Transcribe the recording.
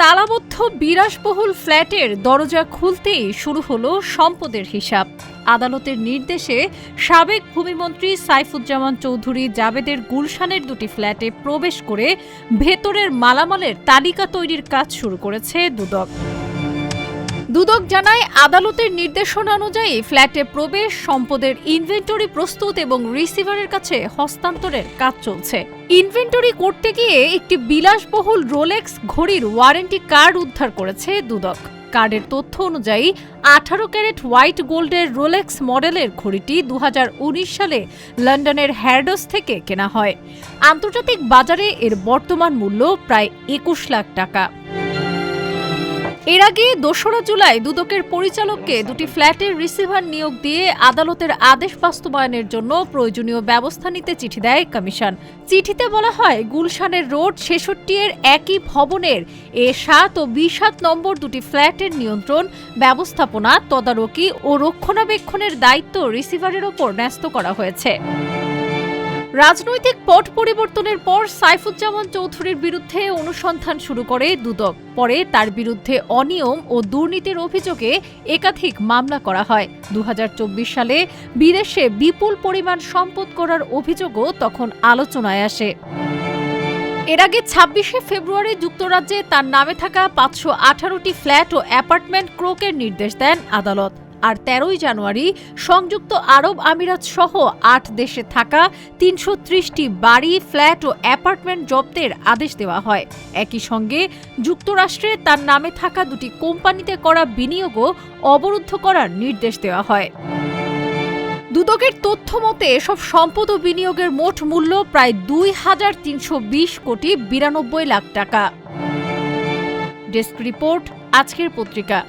তালাবদ্ধ বিলাসবহুল ফ্ল্যাটের দরজা খুলতেই শুরু হলো সম্পদের হিসাব। আদালতের নির্দেশে সাবেক ভূমিমন্ত্রী সাইফুজ্জামান চৌধুরী জাবেদের গুলশানের দুটি ফ্ল্যাটে প্রবেশ করে ভেতরের মালামালের তালিকা তৈরির কাজ শুরু করেছে দুদক। দুদক জানায়, আদালতের নির্দেশনা অনুযায়ী ফ্ল্যাটে প্রবেশ, সম্পদের ইনভেন্টরি প্রস্তুত এবং রিসিভারের কাছে হস্তান্তরের কাজ চলছে। ইনভেন্টরি করতে গিয়ে একটি বিলাসবহুল রোলেক্স ঘড়ির ওয়ারেন্টি কার্ড উদ্ধার করেছে দুদক। কার্ডের তথ্য অনুযায়ী 18 ক্যারেট হোয়াইট গোল্ডের রোলেক্স মডেলের ঘড়িটি 2019 সালে লন্ডনের হ্যারডস থেকে কেনা হয়। আন্তর্জাতিক বাজারে এর বর্তমান মূল্য প্রায় 21 লাখ টাকা। এর আগে 2রা জুলাই দুদকের পরিচালককে দুটি ফ্ল্যাটের রিসিভার নিয়োগ দিয়ে আদালতের আদেশ বাস্তবায়নের জন্য প্রয়োজনীয় ব্যবস্থা নিতে চিঠি দেয় কমিশন। চিঠিতে বলা হয়, গুলশানের রোড 66 এর একই ভবনের A7 ও B7 নম্বর দুটি ফ্ল্যাটের নিয়ন্ত্রণ, ব্যবস্থাপনা, তদারকি ও রক্ষণাবেক্ষণের দায়িত্ব রিসিভারের ওপর ন্যস্ত করা হয়েছে। রাজনৈতিক পট পরিবর্তনের পর সাইফুজ্জামান চৌধুরীর বিরুদ্ধে অনুসন্ধান শুরু করে দুদক। পরে তার বিরুদ্ধে অনিয়ম ও দুর্নীতির অভিযোগে একাধিক মামলা করা হয়। 2024 সালে বিদেশে বিপুল পরিমাণ সম্পদ করার অভিযোগও তখন আলোচনায় আসে। এর আগে 26শে ফেব্রুয়ারি যুক্তরাজ্যে তার নামে থাকা 518টি ফ্ল্যাট ও অ্যাপার্টমেন্ট ক্রোকের নির্দেশ দেন আদালত। আর 13ই জানুয়ারি সংযুক্ত আরব আমিরাত সহ 8 দেশে থাকা 330টি বাড়ি, ফ্ল্যাট ও অ্যাপার্টমেন্ট জব্দের আদেশ দেওয়া হয়। একই সঙ্গে যুক্তরাষ্ট্রে তার নামে থাকা দুটি কোম্পানিতে করা বিনিয়োগও অবরুদ্ধ করার নির্দেশ দেওয়া হয়। দুদকের তথ্য মতে এসব সম্পদ ও বিনিয়োগের মোট মূল্য প্রায় 2,320 কোটি 92 লাখ টাকা। ডেস্ক রিপোর্ট, আজকের পত্রিকা।